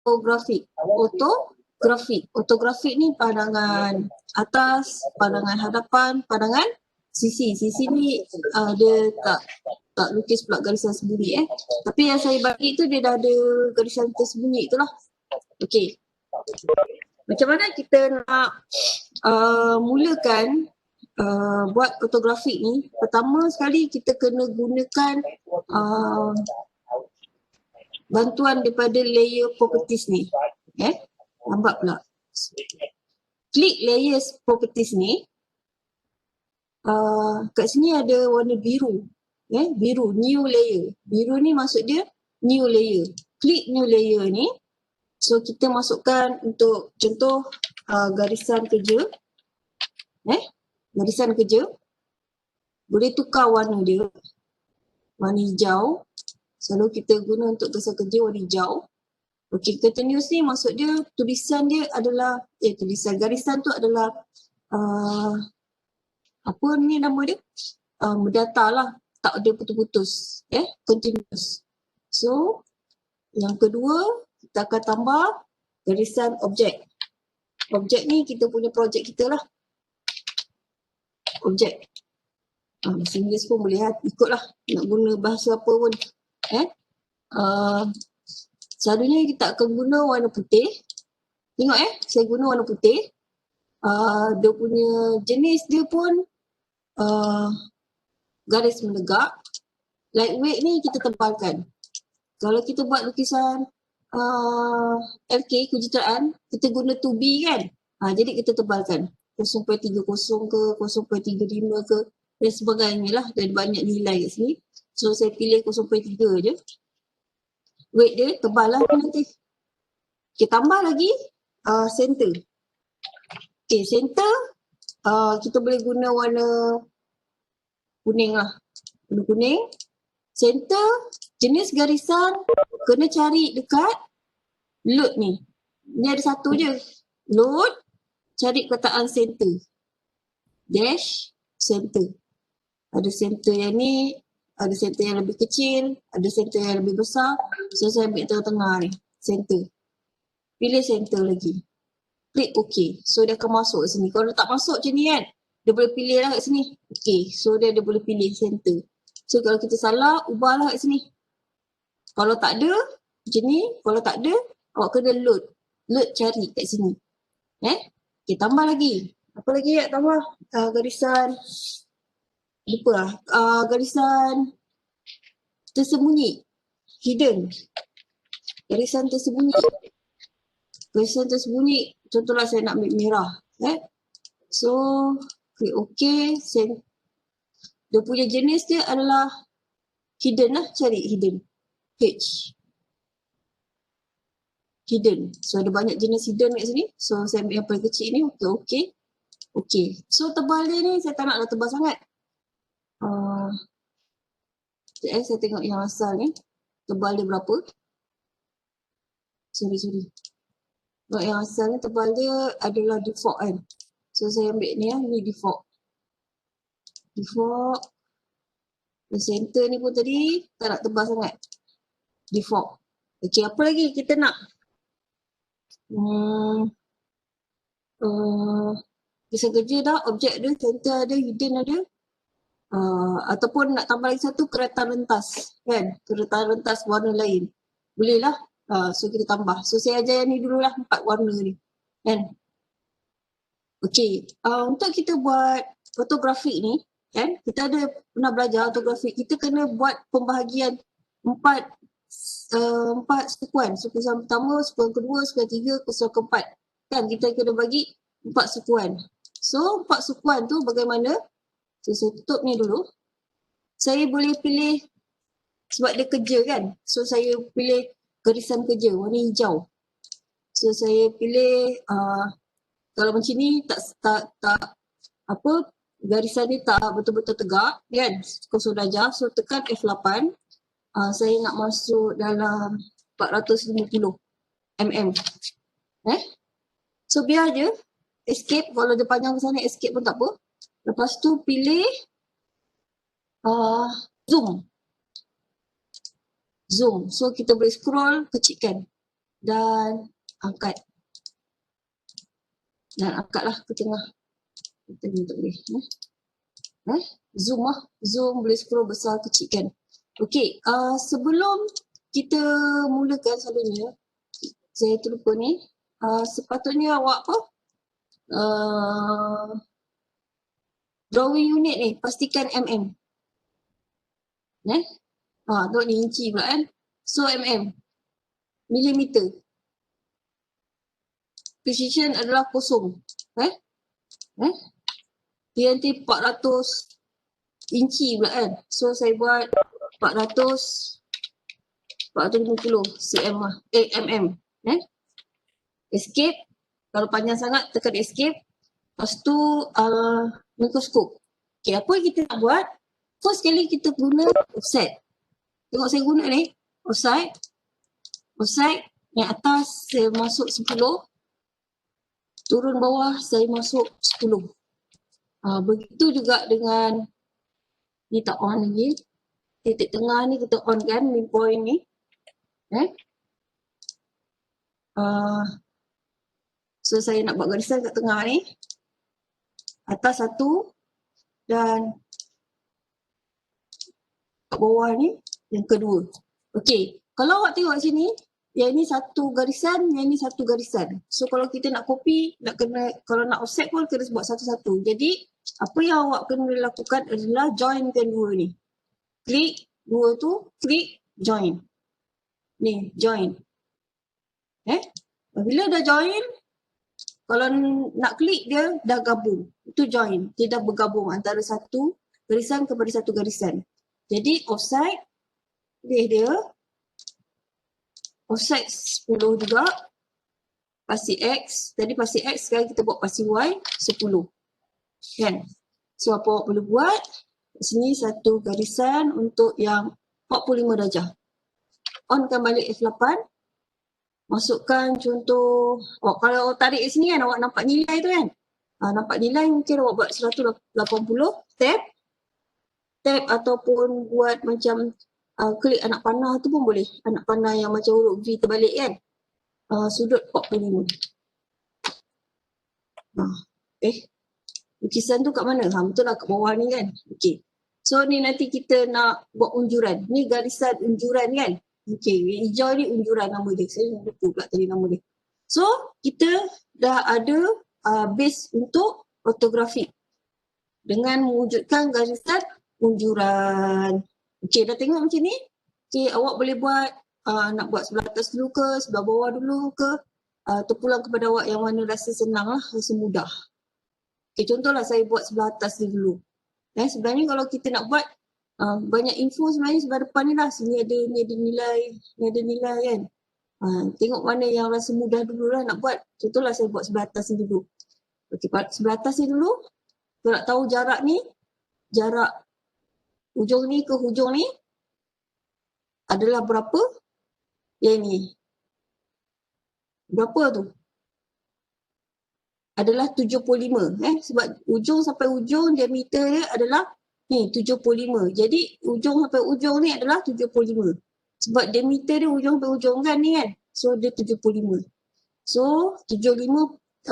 Ortografik ni pandangan atas, pandangan hadapan, pandangan sisi. Sisi ni dia tak lukis pula garisan sendiri Tapi yang saya bagi tu dia dah ada garisan tersembunyi itulah. Okey. Macam mana kita nak mulakan buat ortografik ni? Pertama sekali kita kena gunakan bantuan daripada layer properties ni. Lambat pula. Klik layers properties ni. Kat sini ada warna biru. Biru, new layer. Biru ni maksud dia new layer. Klik new layer ni. So kita masukkan untuk contoh garisan kerja. Garisan kerja. Boleh tukar warna dia. Warna hijau. Selalu kita guna untuk garisan kerja warna hijau. Okey, continuous ni maksud dia tulisan dia adalah tulisan garisan tu adalah apa ni nama dia? Mendata lah, tak ada putus-putus. Continuous. So yang kedua kita akan tambah garisan objek. Objek ni kita punya projek kita lah. Objek. Bahasa Inggeris pun boleh ikutlah nak guna bahasa apa pun. Selalunya kita akan guna warna putih. Tengok saya guna warna putih. Dia punya jenis dia pun garis menegak. Lightweight ni kita tebalkan. Kalau kita buat lukisan LK, kejutaan, kita guna 2B kan. Jadi kita tebalkan 0.30 ke 0.35 ke dan sebagainya lah. Dan banyak nilai kat sini. So saya pilih 0.3 je. Weight dia tebal lah nanti. Okay, tambah lagi center. Okay, center kita boleh guna warna kuning lah. Warna kuning. Center, jenis garisan kena cari dekat load ni. Ni ada satu je. Load, cari kataan center. Dash, center. Ada center yang ni, ada center yang lebih kecil, ada center yang lebih besar. So saya ambil tengah-tengah ni, center. Pilih center lagi. Klik OK. So dia akan masuk ke sini. Kalau tak masuk macam ni kan, dia boleh pilih lah kat sini. Okay, so dia boleh pilih center. So kalau kita salah, ubahlah kat sini. Kalau tak ada, macam ni. Kalau tak ada, awak kena load. Load cari kat sini. Okay, tambah lagi. Apa lagi nak tambah? Garisan. Lupa lah. Garisan tersembunyi. Hidden. Garisan tersembunyi. Garisan tersembunyi. Contohlah saya nak ambil merah. So, klik OK. Dia punya jenis dia adalah hidden lah. Cari hidden. H. Hidden. So, ada banyak jenis hidden kat sini. So, saya ambil yang paling kecil ni. OK. OK. So, tebal dia ni saya tak nak tebal sangat. Saya tengok yang asal ni. Tebal dia berapa. Sorry. Tengok yang asal ni tebal dia adalah default kan. So, saya ambil ni lah. Ni default. Default. Dan center ni pun tadi tak nak tebal sangat. Default. Okay, apa lagi kita nak? Kisah kerja dah, objek ada, center ada, hidden ada. Ataupun nak tambah lagi satu, kereta rentas kan, kereta rentas warna lain boleh lah. So kita tambah. So saya ajar yang ni dululah, 4 warna ni kan. Okay, untuk kita buat ortografik ni kan, kita ada pernah belajar ortografik, kita kena buat pembahagian 4 sukuan. Sukuan pertama, sukuan kedua, sukuan ketiga, sukuan keempat kan, kita kena bagi 4 sukuan. So 4 sukuan tu bagaimana? So saya tutup ni dulu. Saya boleh pilih sebab dia kerja kan. So saya pilih garisan kerja warna hijau. So saya pilih kalau macam ni tak apa, garisan ni tak betul-betul tegak kan. Kosong darjah. So tekan F8. Saya nak masuk dalam 450 mm. So biar je escape. Kalau dia panjang ke sana escape pun tak apa. Lepas tu pilih zoom. So kita boleh scroll, kecilkan. dan angkat. Dan angkatlah ke tengah. Kita ni tak boleh. Zoom lah. Zoom boleh scroll besar kecilkan. Okey, sebelum kita mulakan selalunya, saya terlupa ni, sepatutnya awak apa? Drawing unit ni, pastikan mm. Tengok ni inci pula kan. So mm. Milimeter. Precision adalah kosong. Dia nanti 400 inci pula kan. So saya buat 450 cm lah. mm. Escape. Kalau panjang sangat tekan escape. Lepas tu mikroskop. Okay, apa yang kita nak buat? First sekali kita guna offset. Tengok saya guna ni. Offset. Yang atas saya masuk 10. Turun bawah saya masuk 10. Begitu juga dengan ni tak on lagi. Titik tengah ni kita on kan, midpoint ni. So saya nak buat garisan kat tengah ni. Atas satu dan kat bawah ni yang kedua. Okey, kalau awak tengok sini, yang ni satu garisan, yang ni satu garisan. So kalau kita nak copy, nak kena, kalau nak offset pun kena buat satu-satu. Jadi apa yang awak kena lakukan adalah joinkan dua ni. Klik dua tu, klik join. Ni, join. Bila dah join, kalau nak klik dia dah gabung. Itu join. Dia dah bergabung antara satu garisan kepada satu garisan. Jadi offset, dia offset 10 juga. Pasti X. Tadi pasti X, sekarang kita buat pasti Y 10. Kan? So apa awak perlu buat? Sini satu garisan untuk yang 45 darjah. Onkan balik F8. Masukkan contoh, kalau awak tarik sini kan awak nampak nilai tu kan. Nampak nilai mungkin awak buat 180 tab. Tab ataupun buat macam klik anak panah tu pun boleh. Anak panah yang macam huruf V terbalik kan. Sudut 45. Lukisan tu kat mana? Betul lah kat bawah ni kan. Okey. So ni nanti kita nak buat unjuran. Ni garisan unjuran kan. Okey, hijau ni unjuran nama dia. Saya lupa pula tadi nama dia. So kita dah ada base untuk ortografik dengan mewujudkan garisan unjuran. Okey, dah tengok macam ni. Okey, awak boleh buat nak buat sebelah atas dulu ke, sebelah bawah dulu ke, terpulang kepada awak yang mana rasa senang lah, rasa mudah. Okey, contohlah saya buat sebelah atas ni dulu. Sebenarnya kalau kita nak buat banyak info sebenarnya sebelah depan ni lah. Sini ada nilai kan. Tengok mana yang rasa mudah dulu lah nak buat. Contohlah saya buat sebelah atas ni dulu. Okey, sebelah atas ni dulu. Kalau nak tahu jarak ni, jarak hujung ni ke hujung ni adalah berapa? Yang ni. Berapa tu? Adalah 75. Sebab ujung sampai ujung diameter dia adalah ni 75. Jadi ujung sampai ujung ni adalah 75. Sebab diameter dia ujung sampai ujung kan ni kan. So dia 75. So 75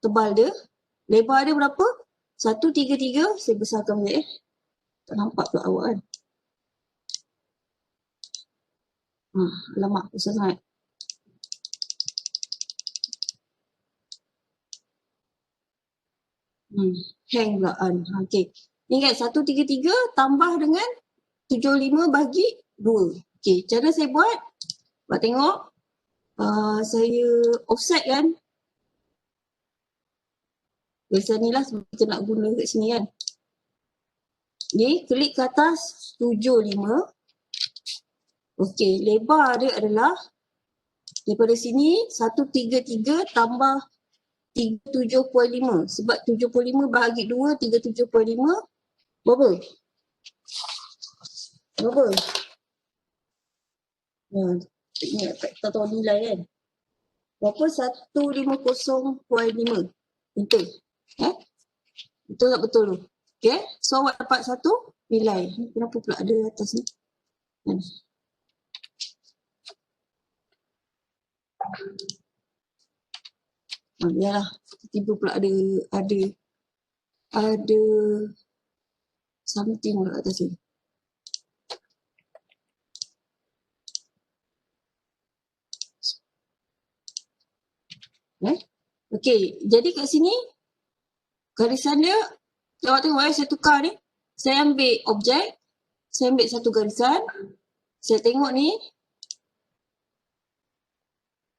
tebal dia. Lebar dia berapa? 133. Saya besarkan dia tak nampak pula awak kan. Alamak, besar sangat. Hang pula kan. Okey. Ni kan 133 tambah dengan 75 bagi 2. Okey, cara saya buat. Buat tengok. Saya offset kan. Biasa ni lah sebab kita nak guna kat sini kan. Ni klik ke atas 75. Okey, lebar dia adalah daripada sini 133 tambah 37.5. Sebab 75 bahagi 2, 37.5. Berapa? Ingat tak tahu nilai kan. Berapa? 150.5. Enter. Betul tak betul tu? Okay. So awak dapat satu nilai. Kenapa pula ada atas ni? Biarlah, tiba pula ada something kat atas ni. Okey, jadi kat sini garisan dia, tengok saya tukar ni. Saya ambil objek, saya ambil satu garisan, saya tengok ni.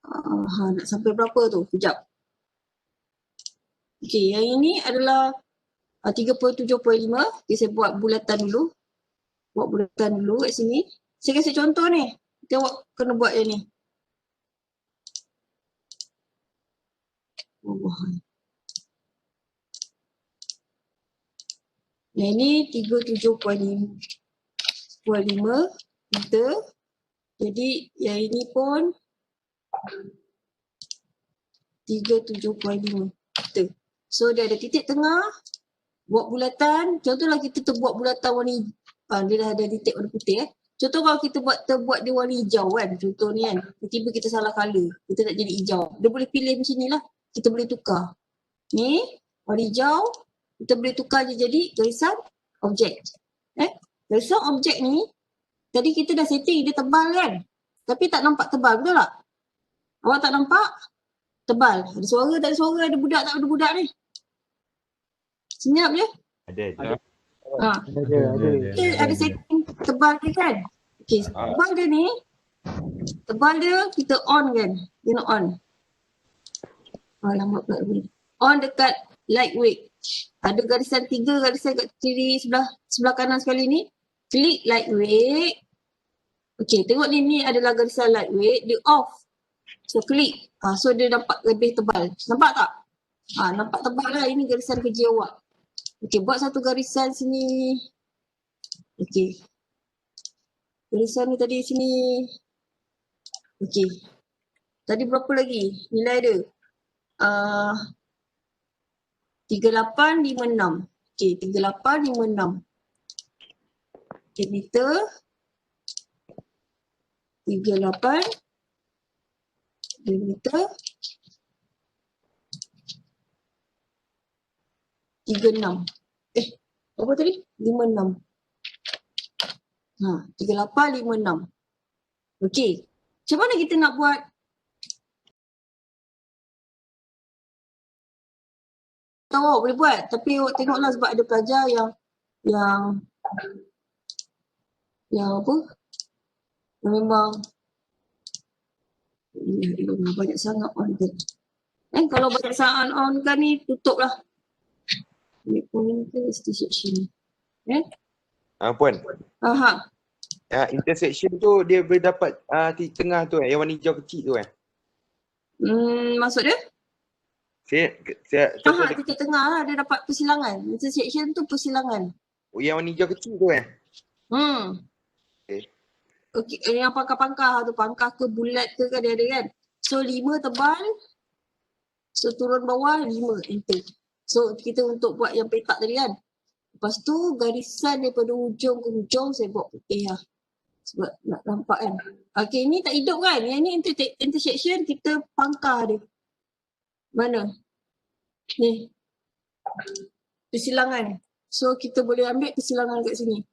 Nak sampai berapa tu? Sekejap. Okey, yang ini adalah 37.5. Okay, saya buat bulatan dulu. Buat bulatan dulu kat sini. Saya kasih contoh ni. Tengok kena buat yang ni. Yang ni 37.5 meter. Jadi yang ini pun 37.5 meter. So dia ada titik tengah. Buat bulatan. Contohlah kita terbuat bulatan warna dia dah ada titik warna putih. Contoh kalau kita terbuat dia warna hijau kan. Contoh ni kan. Tiba-tiba kita salah colour. Kita nak jadi hijau. Dia boleh pilih macam ni lah. Kita boleh tukar. Ni warna hijau. Kita boleh tukar dia jadi garisan objek. Garisan objek ni. Tadi kita dah setting dia tebal kan. Tapi tak nampak tebal. Betul tak? Awak tak nampak? Tebal. Ada suara tak ada suara. Ada budak tak ada budak ni. Senyap je. Ada. Ada setting tebal dia kan. Okay, tebal dia ni. Tebal dia kita on kan. Dia nak on. Lambat pula ni. On dekat lightweight. Ada garisan 3 garisan kat kiri sebelah kanan sekali ni. Klik lightweight. Okay, tengok ni adalah garisan lightweight. Dia off. So klik. So dia nampak lebih tebal. Nampak tak? Nampak tebal lah. Ini garisan kerja awak. Okay, buat satu garisan sini. Okay. Garisan ni tadi sini. Okay. Tadi berapa lagi nilai dia? 3856. Okay, 3856. Okay, meter. 38. Meter. 36. Apa tadi? 56. 3856. Okey. Macam mana kita nak buat? Tahu awak boleh buat. Tapi awak tengoklah sebab ada pelajar yang apa? Yang memang banyak sangat on kan. Kalau banyak sangat on kan ni tutuplah. Intersection. Puan. Intersection tu dia boleh dapat di tengah tu yang warna hijau kecil tu Maksud dia? Saya titik tengah lah dia dapat persilangan. Intersection tu persilangan. yang warna hijau kecil tu Okay, yang pangkah-pangkah tu, pangkah ke bulat ke kan dia ada kan. So 5 tebal. So turun bawah 5 enter. So kita untuk buat yang petak tadi kan. Lepas tu garisan daripada hujung ke hujung saya buat putih lah. Sebab nak nampak kan. Okay, ni tak hidup kan. Yang ni intersection kita pangkah dia. Mana? Ni. Persilangan. So kita boleh ambil persilangan kat sini.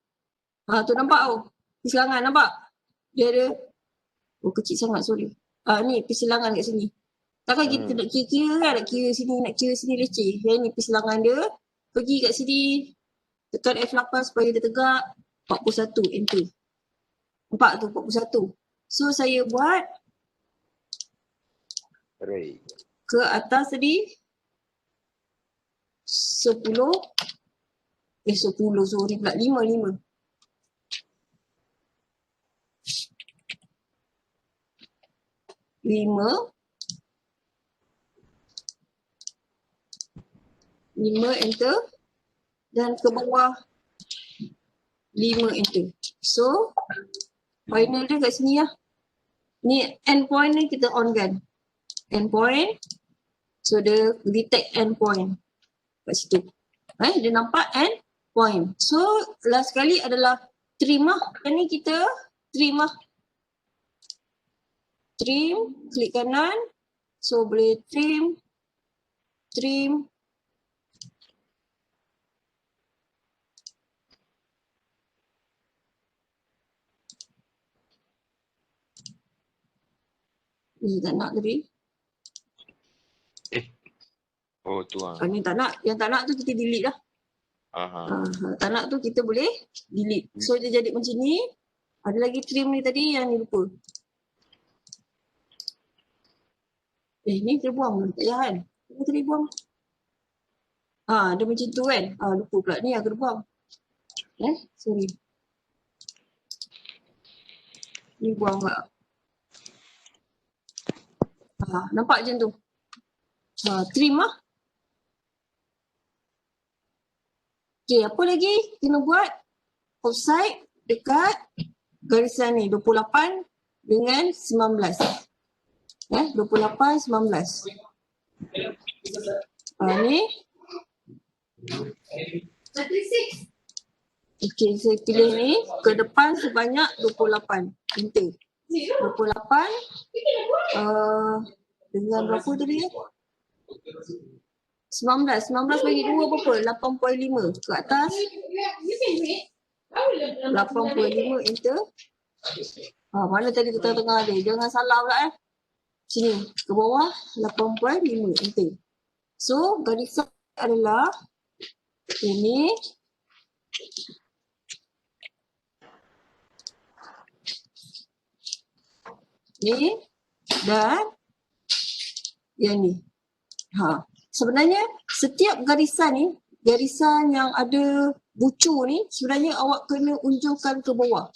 Tu nampak tau. Persilangan nampak? Dia ada. Kecil sangat sorry. Ni persilangan kat sini. Takkan kita nak kira-kira kan, nak kira sini leceh. Yang ni persilangan dia. Pergi kat sini. Tekan F8 supaya dia tegak. 41 enter. Nampak tu 41. So saya buat. Ke atas tadi. 10. 10 sorry pula. 5. 5 enter dan ke bawah 5 enter. So final dia kat sini lah. Ni end point ni kita on kan. End point. So dia detect end point kat situ. Dia nampak end point. So last sekali adalah trim lah. Yang ni kita trim lah. trim, klik kanan. So boleh trim. Ni tak nak tadi. Oh tu ah. Ni tak nak. Yang tak nak tu kita delete lah. Tak nak tu kita boleh delete. So dia jadi macam ni. Ada lagi trim ni tadi yang ni lupa. Ni kita buang. Tak payah kan? Kita tadi buang. Dia macam tu kan. Lupa pula ni aku dah buang. Sorry. Ni buang pula. Nampak macam tu. Trim lah. Okay, apa lagi kena buat? Offside dekat garisan ni 28 dengan 19. 28, 19. Ni. Okay, saya pilih ni. Ke depan sebanyak 28. Enter. 28. Dengan berapa tadi? 19 bagi 2 berapa? 8.5 ke atas. 8.5 enter. Mana tadi tengah-tengah dia? Jangan salah pula Sini ke bawah 8.5 enter. So garisan adalah ini. Ni dan yang ni. Sebenarnya setiap garisan ni, garisan yang ada bucu ni sebenarnya awak kena unjurkan ke bawah.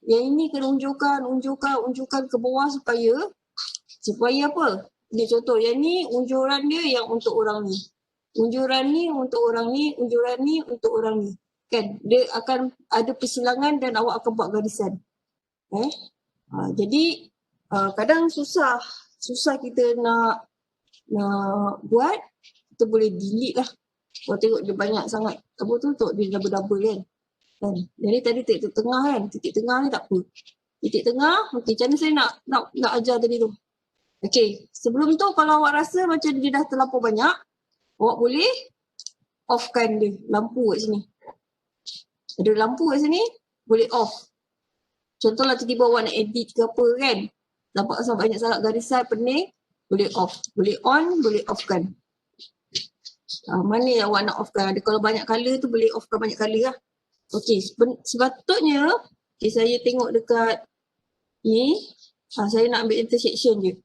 Yang ini kena unjurkan ke bawah supaya apa? Ni contoh, yang ni unjuran dia yang untuk orang ni. Unjuran ni untuk orang ni, unjuran ni untuk orang ni. Kan? Dia akan ada persilangan dan awak akan buat garisan. Jadi kadang susah kita nak buat, kita boleh delete lah. Kalau tengok dia banyak sangat, apa tu dia double-double kan. Jadi tadi titik tengah kan, titik tengah ni tak apa. Titik tengah, okey, macam mana saya nak ajar tadi tu. Okey, sebelum tu kalau awak rasa macam dia dah terlampau banyak, awak boleh offkan dia, lampu kat sini. Ada lampu kat sini, boleh off. Contohlah tiba-tiba awak nak edit ke apa kan, nampak banyak sangat garisan pening, boleh off. Boleh on, boleh offkan. Mana yang awak nak offkan? Ada kalau banyak colour tu boleh offkan banyak colour lah. Okey, sepatutnya saya tengok dekat ni, saya nak ambil intersection je.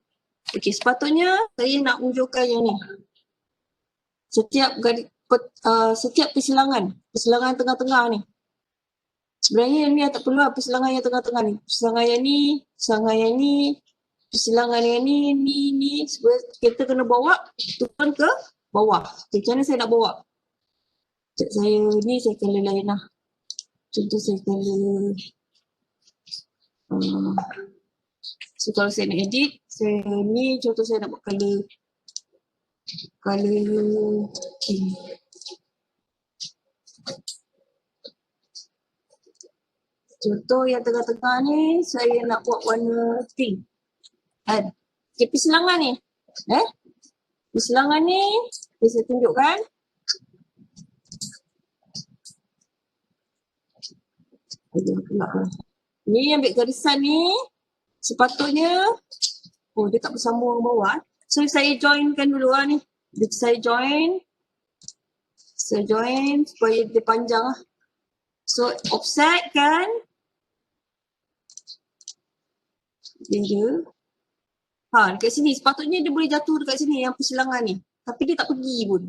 Okey, sepatutnya saya nak unjurkan yang ni. Setiap persilangan tengah-tengah ni. Sebenarnya yang ni tak perlu lah, persilangan yang tengah-tengah ni. Persilangan yang ni, persilangan yang ni. Kita kena bawa turun ke bawah. Okay, macam mana saya nak bawa? Saya colour lain lah. Contoh saya colour. So kalau saya nak edit, contoh saya nak buat colour pink. Contoh yang tengah-tengah ni, saya nak buat warna pink. Okay, persilangan ni. Persilangan ni, saya tunjukkan. Ni ambil garisan ni, sepatutnya, dia tak bersambung bawah. So saya joinkan dulu lah ni. Saya join supaya dia panjang lah. So offset kan. Dia. Dekat sini. Sepatutnya dia boleh jatuh dekat sini yang persilangan ni. Tapi dia tak pergi pun.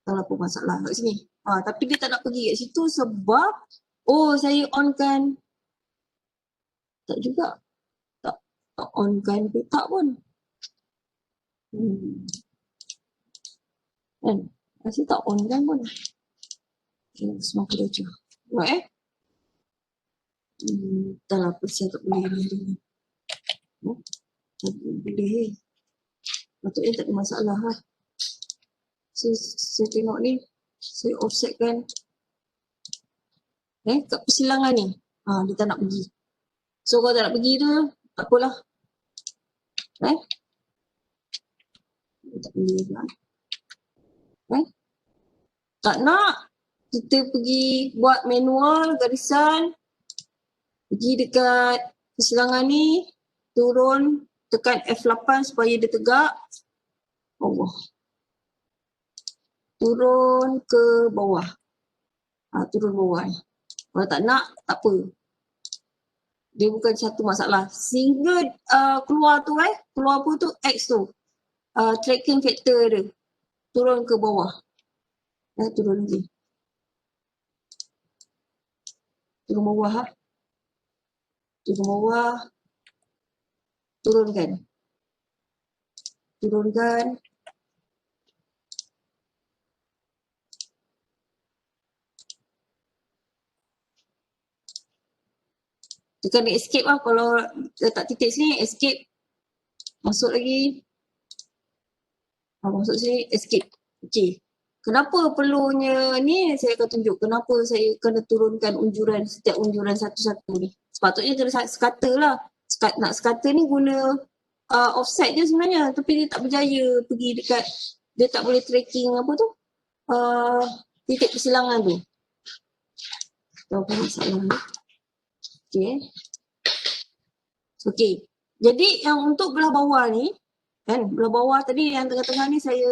Tak apa masalah kat sini. Tapi dia tak nak pergi kat situ sebab saya on kan. Tak juga. Tak on kan tak pun. Kan? Rasa tak on kan pun. Semua aku dah cuba. Buat tak lah apa saya tak boleh ni. Tak boleh. Patutnya tak ada masalah lah. Saya tengok ni. Saya offset kan. Kat persilangan ni. Dia tak nak pergi. So kalau tak nak pergi tu, tak apalah. Tak boleh pula. Tak nak, kita pergi buat manual garisan, pergi dekat persilangan ni, turun, tekan F8 supaya dia tegak. Allah. Turun ke bawah. Turun bawah ni. Kalau tak nak, tak apa. Dia bukan satu masalah. Sehingga keluar tu keluar apa tu, X tu. Tracking factor dia. Turun ke bawah. Turun lagi. Turun bawah. Turun bawah. Turunkan. Turunkan. Tekan escape lah. Kalau letak titik sini, escape. Masuk lagi. Masuk sini, escape. Okay. Kenapa perlunya ni saya akan tunjuk. Kenapa saya kena turunkan unjuran, setiap unjuran satu-satu ni. Sepatutnya kena sekata lah. Nak sekata ni guna offset je sebenarnya. Tapi dia tak berjaya pergi dekat, dia tak boleh tracking apa tu. Titik persilangan tu. Tahu apa masalah ni. Okay. Okay. Jadi yang untuk belah bawah ni, kan, belah bawah tadi yang tengah-tengah ni saya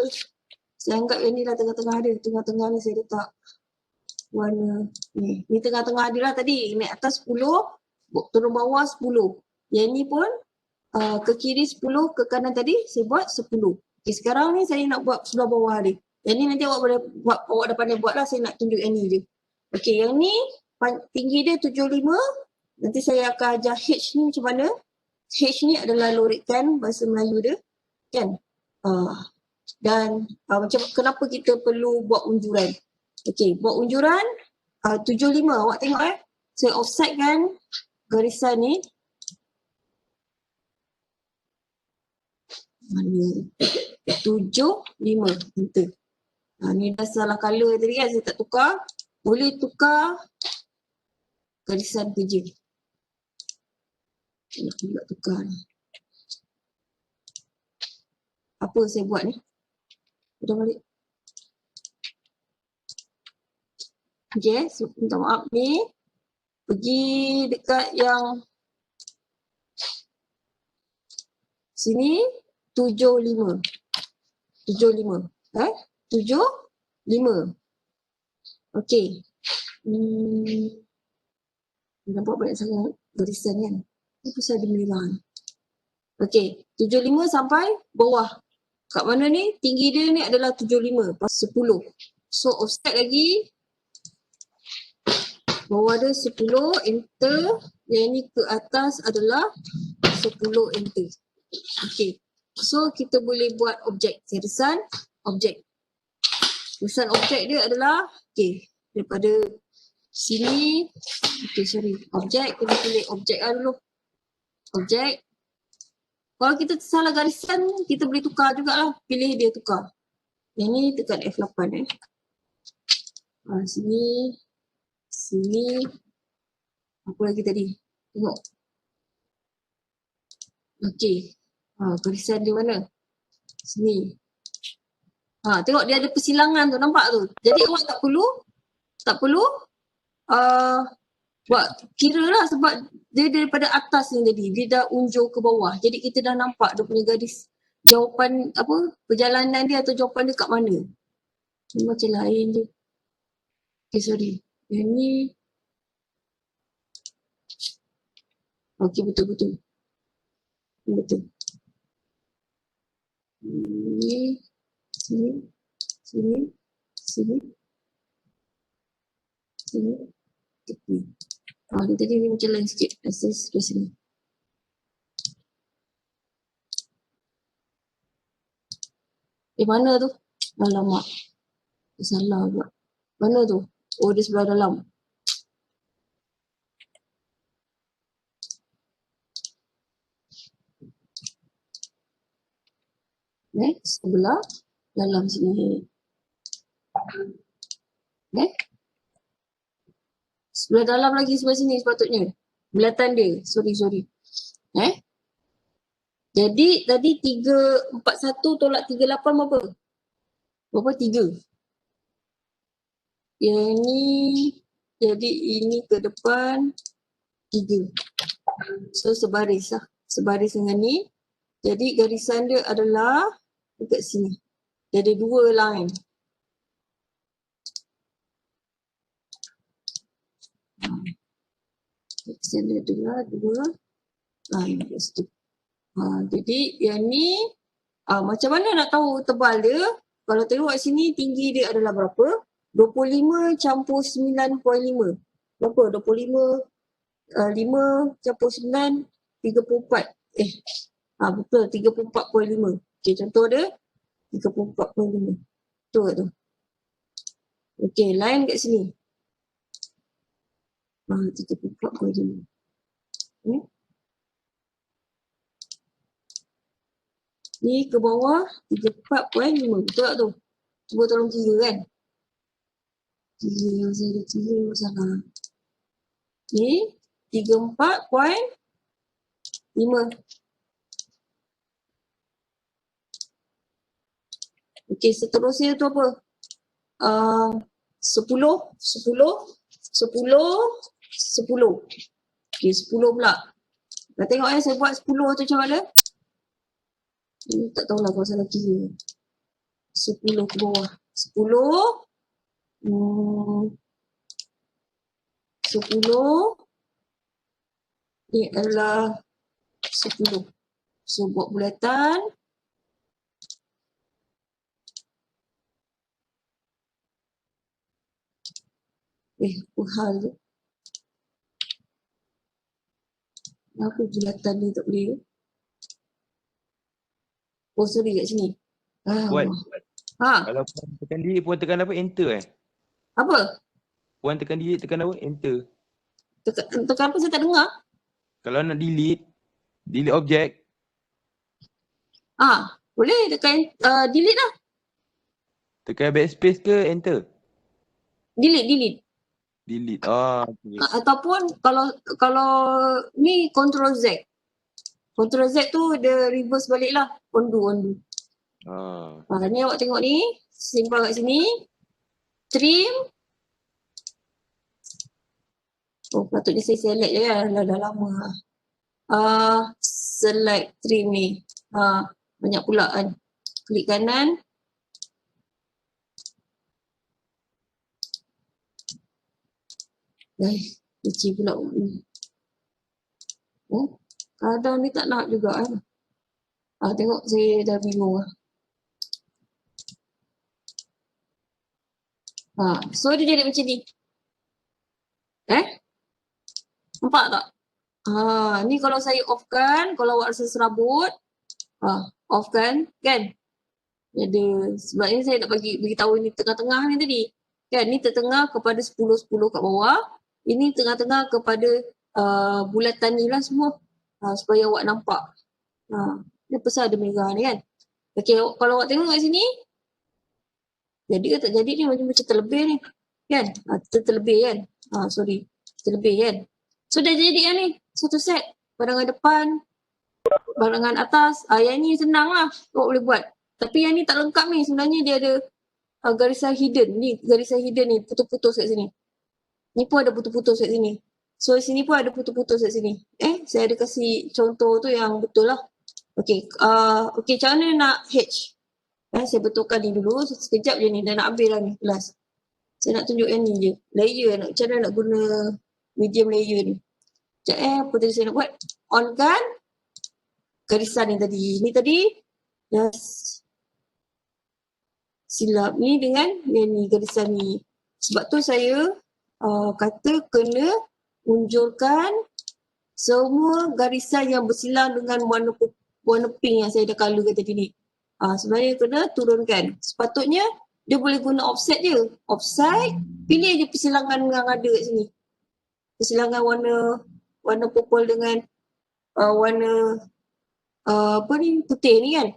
anggap yang ni lah tengah-tengah dia. Tengah-tengah ni saya letak warna ni. Ni tengah-tengah dia lah tadi. Naik atas 10, turun bawah 10. Yang ni pun ke kiri 10, ke kanan tadi saya buat 10. Okay, sekarang ni saya nak buat sebelah bawah dia. Yang ni nanti awak dah pandai buat lah. Saya nak tunjuk yang ni je. Okay, yang ni tinggi dia 75. Nanti saya akan ajar H ni macam mana. H ni adalah lorikan bahasa Melayu dia. Kan? Dan macam kenapa kita perlu buat unjuran. Okay, buat unjuran 75. Awak tengok saya offset kan garisan ni. Mana? 75. Enter. Ni dah salah color tadi kan, saya tak tukar. Boleh tukar garisan kerja. Nak pula tukar ni. Apa saya buat ni? Dah balik. Okay, so, minta maaf ni. Pergi dekat yang sini 75. 75. 75. Okay. Nampak banyak sangat garisan kan? Apa saya ada merah ni? Okay. 75 sampai bawah. Kat mana ni? Tinggi dia ni adalah 75. Pas 10. So offset lagi. Bawah dia 10. Enter. Yang ni ke atas adalah 10. Enter. Okay. So kita boleh buat objek. Garisan objek. Garisan objek dia adalah okay. Daripada sini. Okay, sorry. Objek. Kita pilih objek lah dulu. Objek. Kalau kita salah garisan, kita boleh tukar jugalah. Pilih dia tukar. Yang ni tekan F8 sini. Sini. Apa lagi tadi? Tengok. Okay. Garisan di mana? Sini. Tengok dia ada persilangan tu. Nampak tu? Jadi awak tak perlu buat kira lah sebab dia daripada atas ni tadi. Dia dah unjur ke bawah. Jadi kita dah nampak dia punya garis jawapan apa, perjalanan dia atau jawapan dia kat mana. Ini macam lain dia. Okay, sorry. Yang ni. Okay, betul-betul. Betul. Ini. Sini. Sini. Sini. Sini. Tepi. Ni tadi ni macam lain sikit. Asal sebelah sini. Mana tu? Alamak. Salah pula. Mana tu? Oh, dia sebelah dalam. Sebelah dalam sini. Sebelah dalam lagi sebelah sini sepatutnya. Belatan dia. Sorry. Jadi tadi 341 tolak 38 berapa? Berapa? 3. Yang ni, jadi ini ke depan 3. So sebaris lah. Sebaris dengan ni. Jadi garisan dia adalah dekat sini. Dia ada 2 line. Garisan dia adalah 2 line dekat situ. Jadi yang ni macam mana nak tahu tebal dia? Kalau tengok kat sini tinggi dia adalah berapa? 25 campur 9.5. Berapa? 25 5 campur 9 34. Betul 34.5. Okey, contoh dia 34.5. Betul tak tu? Okey, line kat sini. 34.5. Ni ke bawah 34.5. Betul tak tu? Cuba tolong kira kan. Kira, saya ada kira masalah. Ni 34.5. Okey, seterusnya tu apa? 10. Okey, 10 pula. Dah tengok saya buat 10 tu macam mana? Tak tahulah kalau salah kira. 10 ke bawah. 10. 10. Ni adalah 10. So buat bulatan. Apa hal tu? Apa bulatan ni tak boleh? Oh, sorry kat sini. Puan, Ha, kalau puan tekan delete, puan tekan apa? Enter apa? Puan tekan delete, tekan apa? Enter. Tekan apa saya tak dengar? Kalau nak delete objek. Boleh tekan delete lah. Tekan backspace ke enter? Delete. Delete. Okay. Ataupun kalau ni Ctrl Z. Ctrl Z tu dia reverse balik lah. Undo. Ni awak tengok ni. Simpan kat sini. Trim. Oh, patutnya saya select je kan. Dah lama. Select trim ni. Banyak pula kan. Klik kanan. Leceh pula ni. Kadang ni tak nak juga kan. Tengok saya dah bingung lah. So dia jadi macam ni. Nampak tak? Ni kalau saya off kan, kalau awak rasa serabut, off kan? Ada, sebabnya saya nak beritahu ni tengah-tengah ni tadi. Kan, ni tengah kepada 10 kat bawah. Ini tengah-tengah kepada bulatan ni lah semua. Supaya awak nampak. Dia pasal ada merah ni kan. Okey, kalau awak tengok kat sini, jadi ke tak jadi ni macam terlebih ni. Kan? Terlebih kan? Terlebih kan? So dah jadi kan ni. Satu set. Barangan depan, barangan atas. Yang ni senang lah. Awak boleh buat. Tapi yang ni tak lengkap ni. Sebenarnya dia ada garisan hidden. Ni garisan hidden ni. Putus-putus kat sini. Ni pun ada putus-putus kat sini. So sini pun ada putus-putus kat sini. Saya ada kasih contoh tu yang betul lah. Okey, macam mana nak H? Saya betulkan ni dulu. Sekejap je ni. Dah nak habis lah ni kelas. Saya nak tunjuk yang ni je. Layer. Macam mana nak guna medium layer ni. Sekejap apa tadi saya nak buat. On kan. Garisan ni tadi. Ni tadi. Silap ni dengan yang ni garisan ni. Sebab tu saya kata kena unjurkan semua garisan yang bersilang dengan warna pink yang saya dah colour tadi ni. Sebenarnya kena turunkan. Sepatutnya dia boleh guna offset je. Offset, pilih je persilangan yang ada kat sini. Persilangan warna purple dengan warna putih ni kan.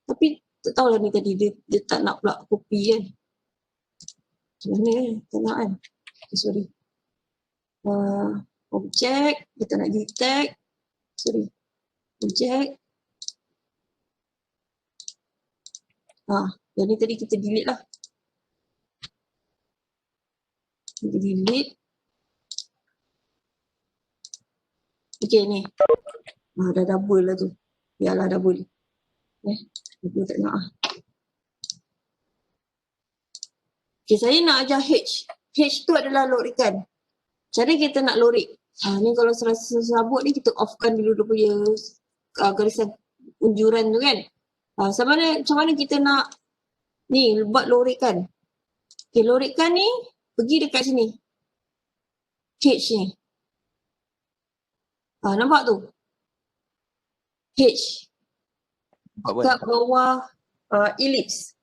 Tapi tak tahulah ni tadi dia tak nak pula copy kan. Macam mana tak nak kan. Sorry. Objek, dia tak nak detect. Sorry. Objek. Yang ni tadi kita delete lah. Kita delete. Okay ni. Dah double lah tu. Biarlah double. Aku tak nak lah. Okay, saya nak ajar H. H tu adalah lorikan. Cara kita nak lorik. Ni kalau serasa sabut ni kita offkan dulu dia punya garisan unjuran tu kan. Macam mana kita nak ni buat lorikan. Okay, lorikan ni pergi dekat sini. H ni. Nampak tu? H. Dekat bawah ellipse.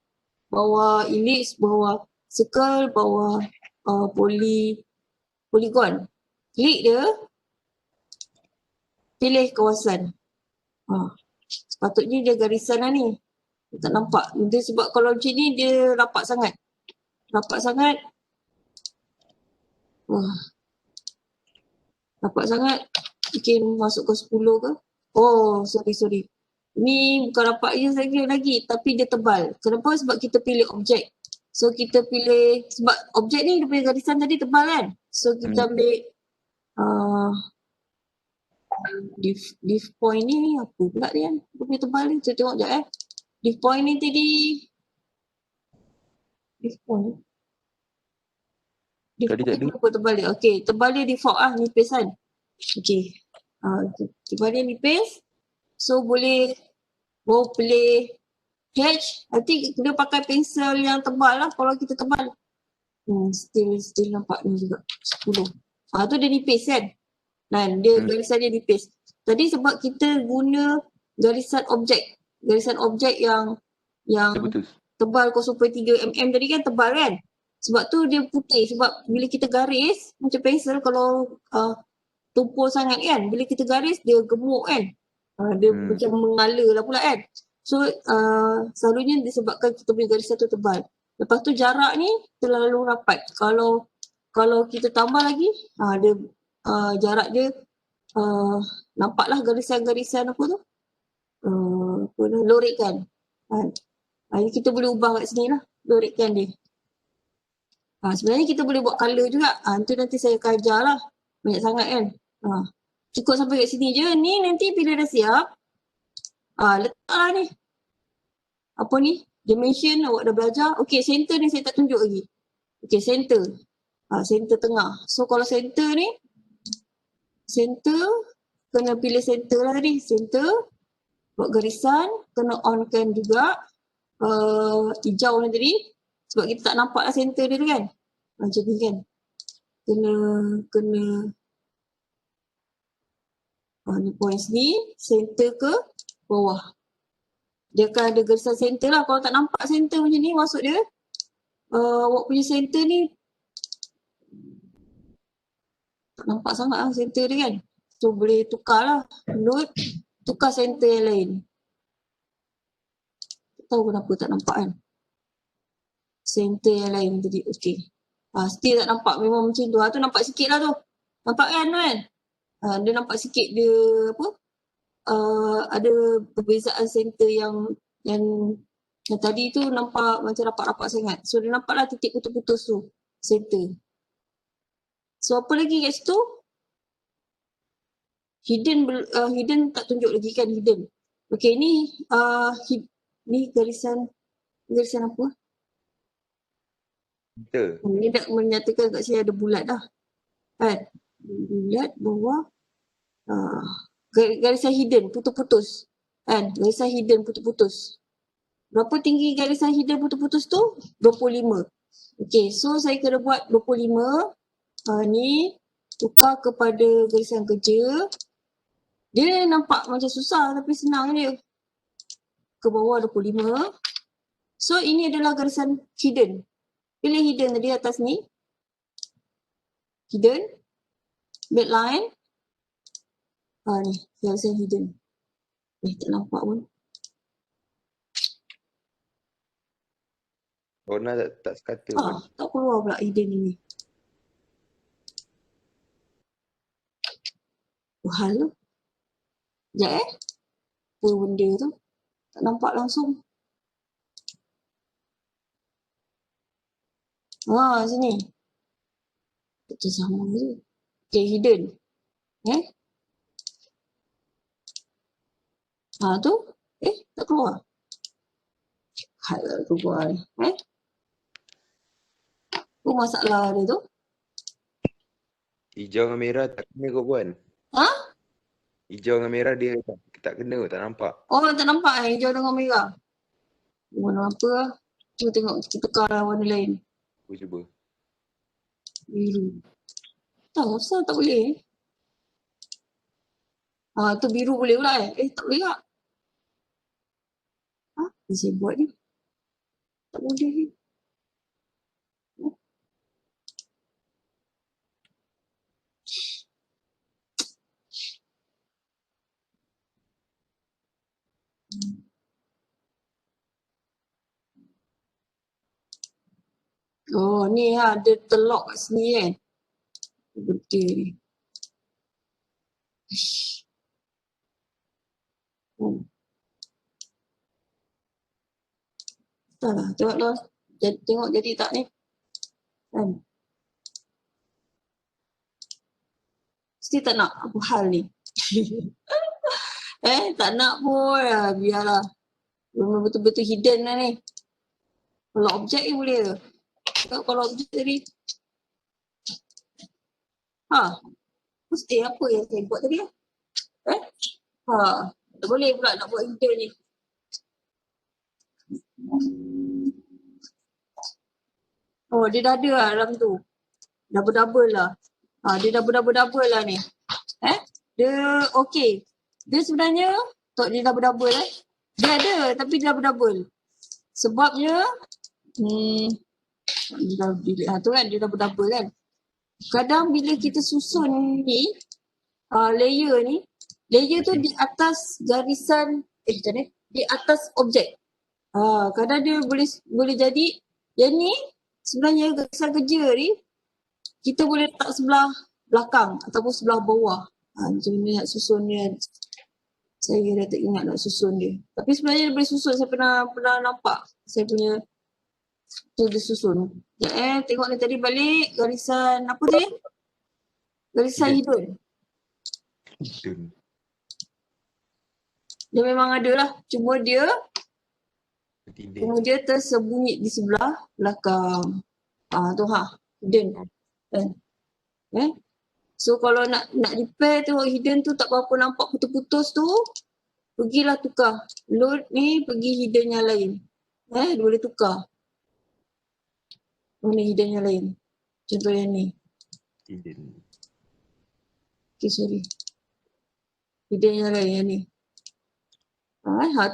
Bawah ellipse, bawah circle, bawah polygon. Klik dia. Pilih kawasan. Sepatutnya dia garisan lah ni. Tak nampak. Dia sebab kalau macam ni dia rapat sangat. Rapat sangat. Rapat sangat. Mungkin masuk ke 10 ke. Sorry. Ni bukan rapat je saja lagi. Tapi dia tebal. Kenapa? Sebab kita pilih objek. So kita pilih. Sebab objek ni dia punya garisan tadi tebal kan. So kita ambil div point ni apa pula dia kan. Dia punya tebal ni. Kita tengok sekejap div point ni tadi. Div point. Tadi tak ada. Apa tebal dia? Okay, tebal dia default nipis kan. Okay. Tebal dia nipis. So boleh pilih H. Nanti dia pakai pensel yang tebal lah kalau kita tebal. Still nampak ni juga. 10. Tu dia nipis kan. Dan dia garisan dia nipis. Tadi sebab kita guna garisan objek. Garisan objek yang tebal 0.3 mm tadi kan tebal kan. Sebab tu dia putih. Sebab bila kita garis macam pensel kalau tumpul sangat kan. Bila kita garis dia gemuk kan. Dia macam mengala lah pula kan. So selalunya disebabkan kita punya garisan tu tebal. Lepas tu jarak ni terlalu rapat. Kalau kita tambah lagi dia jarak dia nampaklah garisan-garisan apa tu lorikan. Ini kita boleh ubah kat sini lah lorikan dia. Sebenarnya kita boleh buat color juga. Itu nanti saya akan ajar lah. Banyak sangat kan. Cukup sampai kat sini je. Ni nanti bila dah siap. Letaklah ni. Apa ni? Dimension awak dah belajar. Okay, center ni saya tak tunjuk lagi. Okay, center. Center tengah. So kalau center ni. Center. Kena pilih center lah tadi. Center. Buat garisan. Kena onkan juga. Hijau ni tadi. Sebab kita tak nampak lah center dia tu kan. Macam ni kan. Kena ni points ni. Center ke bawah. Dia akan ada garisan center lah. Kalau tak nampak center macam ni maksud dia. Awak punya center ni. Tak nampak sangat lah center dia kan. So boleh tukar lah. Load. Tukar center yang lain. Tak tahu kenapa tak nampak kan. Center yang lain tadi. Okay. Still tak nampak. Memang macam tu. Tu nampak sikit lah tu. Nampak kan kan? Dia nampak sikit dia apa? Ada perbezaan center yang tadi tu nampak macam rapat-rapat sangat. So dia nampak lah titik putus-putus tu. Center. So apa lagi kat situ? Hidden tak tunjuk lagi kan hidden. Okay ni ni garisan apa? Ni nak menyatakan kat sini ada bulat dah. Kan? Bulat bawah. Garisan hidden putus-putus. Kan? Garisan hidden putus-putus. Berapa tinggi garisan hidden putus-putus tu? 25. Okay, so saya kena buat 25. Ni tukar kepada garisan kerja. Dia nampak macam susah tapi senang dia. Ke bawah 25. So ini adalah garisan hidden. Pilih hidden tadi atas ni. Hidden. Backline. Ni garisan hidden. Tak nampak pun. Warna tak sekata pun. Tak keluar pula hidden ini. Hal tu. Sekejap apa benda tu. Tak nampak langsung. Sini. Macam sama je. Okay, hidden. Tu. Tak keluar. Hal keluar ni. Apa masalah dia tu? Hijau dengan merah tak kena kau Puan. Hijau dengan merah dia tak kena, tak nampak. Tak nampak hijau dengan merah. Warna apa lah. Cuba tengok, kita tukar warna lain. Aku cuba. Biru. Tak, asal tak boleh. Tu biru boleh pula tak boleh tak? Apa saya buat ni? Tak boleh ni. Ni dia terlock kat sini kan. Betul ni. Tak lah, tengoklah. Tengok jadi tak ni. Kan? Mesti tak nak apa hal ni. Tak nak pun. Biarlah. Memang betul-betul hidden lah ni. Kalau objek ni boleh ke? Tengok kalau objek tadi. Apa yang saya buat tadi? Tak boleh pula nak buat hidden ni. Dia dah ada lah dalam tu. Double-double lah. Dia double-double lah ni. Dia okey. Dia sebenarnya, dia double-double Dia ada tapi dia double-double. Sebabnya, tu kan dia double-double kan. Kadang bila kita susun ni, layer ni, layer tu di atas garisan, macam ni, di atas objek. Kadang dia boleh jadi, yang ni sebenarnya garisan kerja ni, kita boleh letak sebelah belakang ataupun sebelah bawah. Macam ni nak susun dia. Saya dah tak ingat nak susun dia. Tapi sebenarnya dia boleh susun. Saya pernah nampak. Saya punya tu dia susun. Tengok ni tadi balik garisan apa tadi? Garisan hidung. Dia memang ada lah. Cuma dia tersembunyi di sebelah belakang. Tu hidden. So kalau nak repair tu hidden tu tak berapa nampak putus-putus tu, pergilah tukar. Load ni pergi hidden yang lain. Dia boleh tukar. Mana hidden yang lain. Contoh yang ni. Hidden. Okay, sorry. Hidden yang lain yang ni.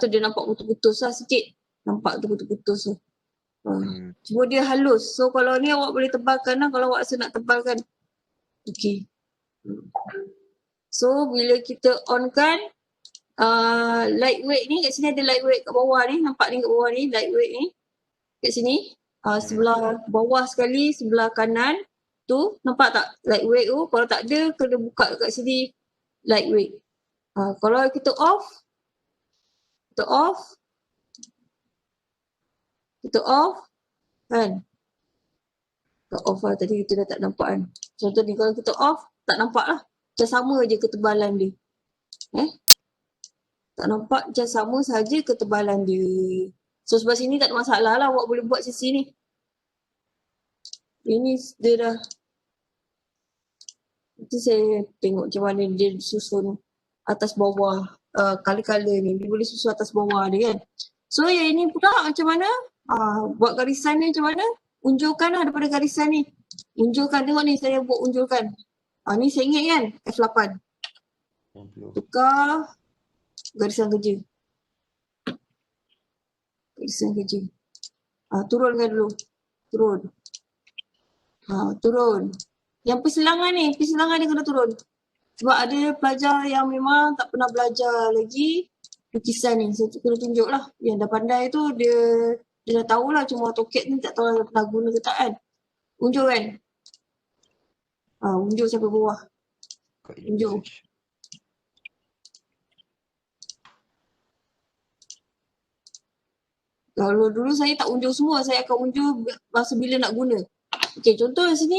Tu dia nampak putus-putus lah sikit. Nampak tu putus-putus tu. Cuma dia halus. So kalau ni awak boleh tebalkan lah kalau awak rasa nak tebalkan. Okay. So bila kita on kan lightweight ni, kat sini ada lightweight kat bawah ni, nampak ni kat bawah ni, lightweight ni kat sini, sebelah bawah sekali, sebelah kanan tu, nampak tak lightweight tu? Kalau tak ada, kena buka kat sini lightweight. Kalau kita off kan, kita off lah, tadi kita dah tak nampak kan. Contoh ni kalau kita off, tak nampak lah. Macam sama je ketebalan dia. Tak nampak, macam sama saja ketebalan dia. So sebelah sini tak ada masalah lah, awak boleh buat sisi ni. Ini dia dah. Nanti saya tengok macam mana dia susun atas bawah color-color ni. Dia boleh susun atas bawah dia kan. So yang ini pula macam mana? Buat garisan ni macam mana? Unjulkan lah daripada garisan ni. Unjulkan, tengok ni saya buat unjulkan. Ni saya ingat kan F8. Tukar garisan kerja. Turunkan dulu. Turun. Yang persilangan ni dia kena turun. Sebab ada pelajar yang memang tak pernah belajar lagi lukisan ni. Saya kena tunjuk lah. Yang dah pandai tu dia dah tahulah, cuma AutoCAD ni tak tahu lah pernah guna ke tak kan. Unjuk kan. Unjuk sampai bawah. Unjuk. Kalau dulu saya tak unjuk semua, saya akan unjuk masa bila nak guna. Okey, contoh sini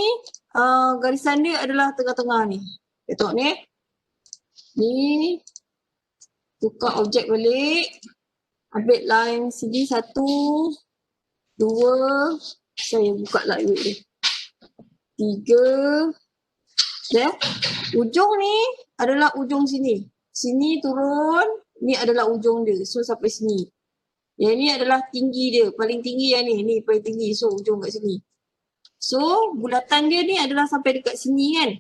garisan dia adalah tengah-tengah ni. Kita tengok ni. Ni tukar objek balik. Ambil line sini 1, 2. Saya buka lightweight dia. 3. Ya. Ujung ni adalah ujung sini. Sini turun, ni adalah ujung dia. So sampai sini. Yang ni adalah tinggi dia, paling tinggi yang ni. Ni paling tinggi. So ujung kat sini. So bulatan dia ni adalah sampai dekat sini kan.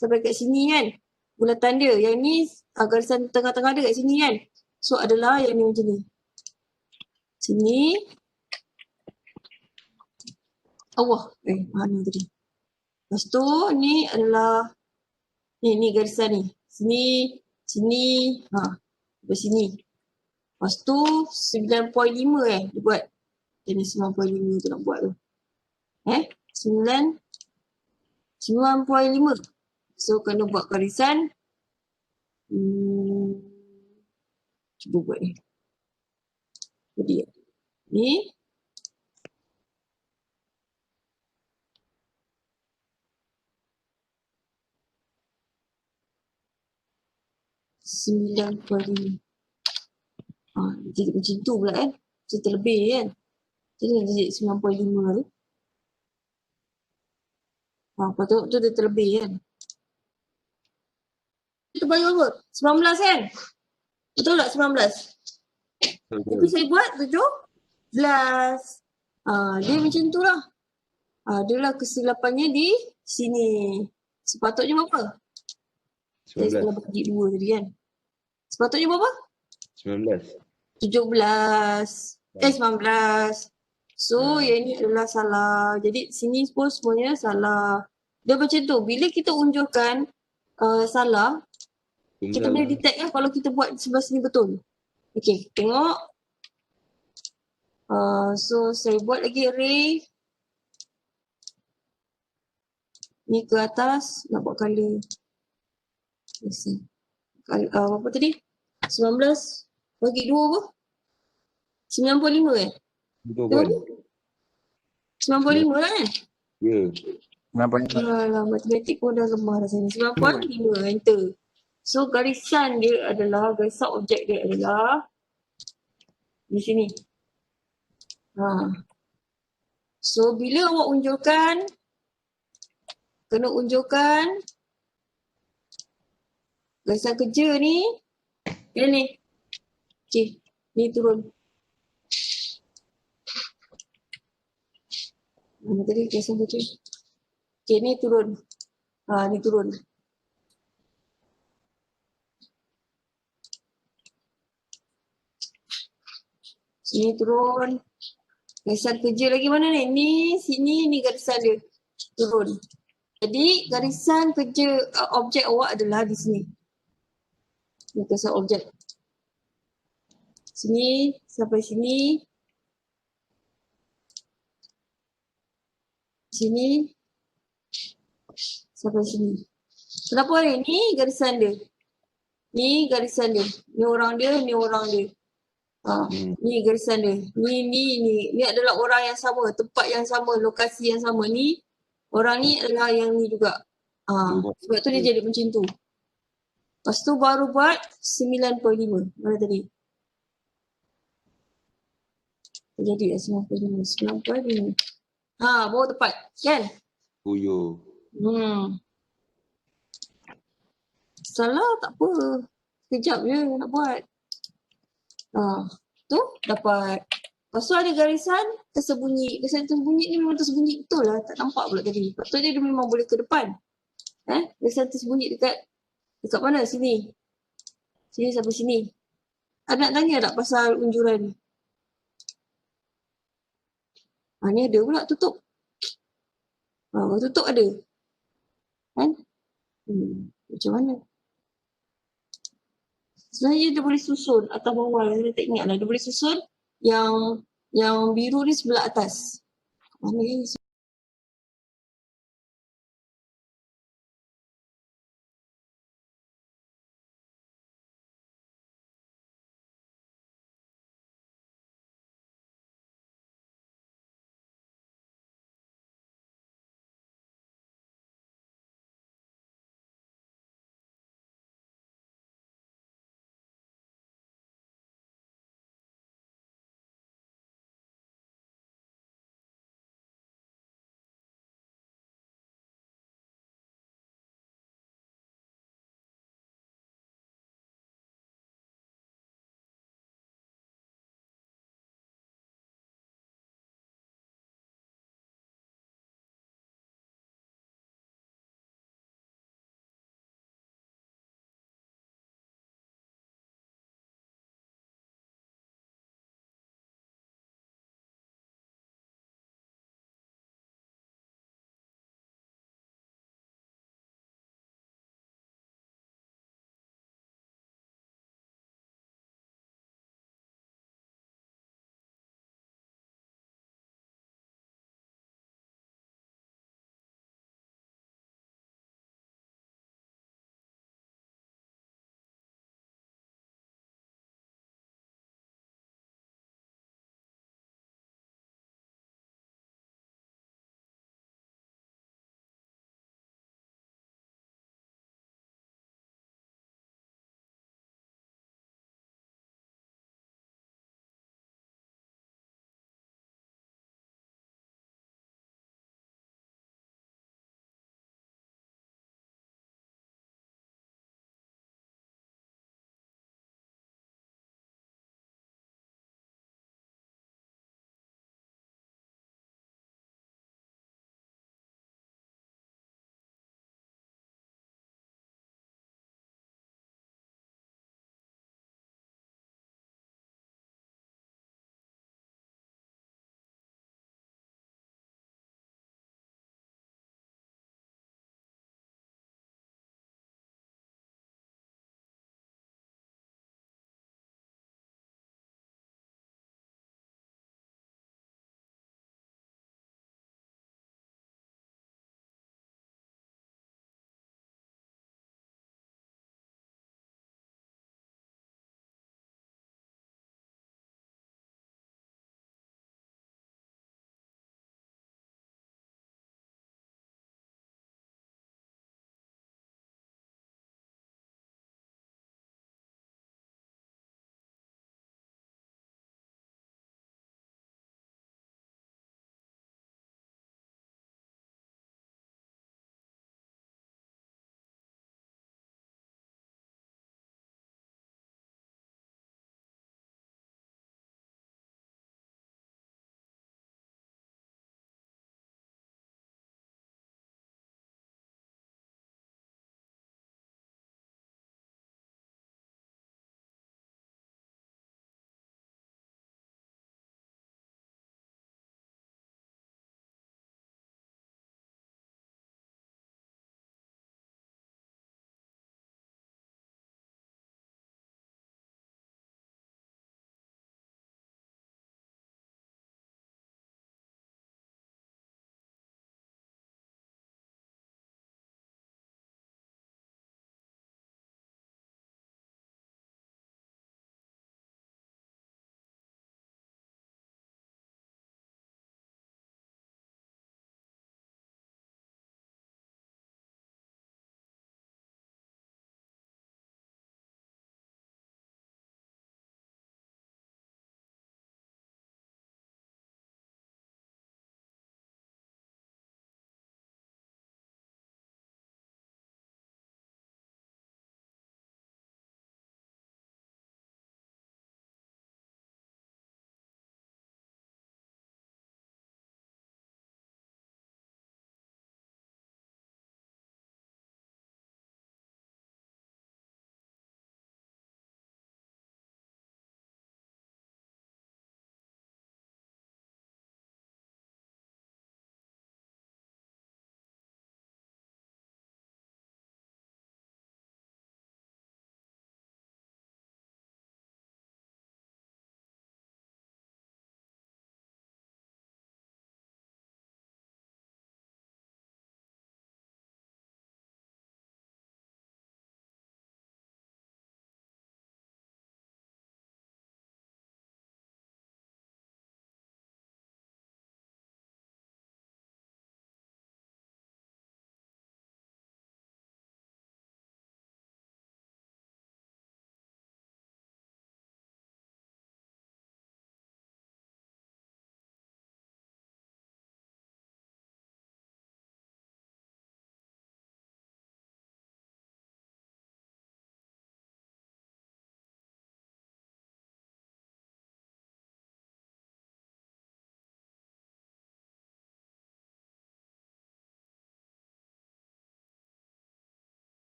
Sampai dekat sini kan. Bulatan dia. Yang ni garisan tengah-tengah dia kat sini kan. So adalah yang ni macam ni. Sini. Allah. Mana tadi. Lepas tu ni adalah ni garisan ni. Sini, sini, sampai sini. Lepas tu 9.5 dia buat. Jadi 9.5 tu nak buat tu. 9.5. So kena buat garisan. Cuba buat ni. Jadi ni. Jadi macam tu pula kan. Macam terlebih kan. Jadi jadi 9.5 tu. Lepas tu dia terlebih kan. Itu bagi apa? 19 kan? Betul tak 19? Tapi saya buat 17. Dia macam tu lah. Dia lah kesilapannya di sini. Sepatutnya berapa? 19. Saya salah bagi 2 tadi kan. Sepatutnya berapa? 19. 17. 19. So yang ni adalah salah. Jadi sini pun semuanya salah. Dia macam tu. Bila kita unjurkan salah, kita boleh detect kan kalau kita buat sebelah sini betul. Okay, tengok. So saya buat lagi array. Ni ke atas, nak buat color. Let's see. Apa tadi? 19 bagi 2 apa? 95 kan? Betul kan? 95 lah kan? Ya. 95. Alah, matematik pun dah lemah dah saya. 9.5, enter. So garisan dia adalah, garisan objek dia adalah di sini. So bila awak unjurkan, kena unjurkan garisan kerja ni, yang ni. Okay, ni turun. Mana tadi garisan kerja? Okay, ni turun. Ni turun. Sini turun. Garisan kerja lagi mana ni? Ni, sini, ni garisan dia. Turun. Jadi garisan kerja objek awak adalah di sini. Ni garisan objek. Sini sampai sini. Sini sampai sini. Kenapa ni? Ni garisan dia. Ni garisan dia. Ni orang dia, ni orang dia. Ni garisan dia. Ni adalah orang yang sama, tempat yang sama, lokasi yang sama. Ni orang ni adalah yang ni juga. Sebab tu dia jadi macam tu. Lepas tu baru buat 9.5. Mana tadi? Jadi 9.5. Baru tepat. Kan? Puyo. Salah tak apa. Sekejap je nak buat. Tu dapat. Lepas tu ada garisan tersembunyi. Garisan tersembunyi ni memang tersembunyi betul lah. Tak nampak pula tadi. Lepas tu dia memang boleh ke depan. Garisan tersembunyi dekat mana? Sini. Sini sampai sini. Ada nak tanya tak pasal unjuran ni? Ni ada pula tutup. Tutup ada. Kan? Macam mana? Sebenarnya dia boleh susun atas bawah. Saya tak ingat lah. Dia boleh susun yang biru ni sebelah atas. Mana ni?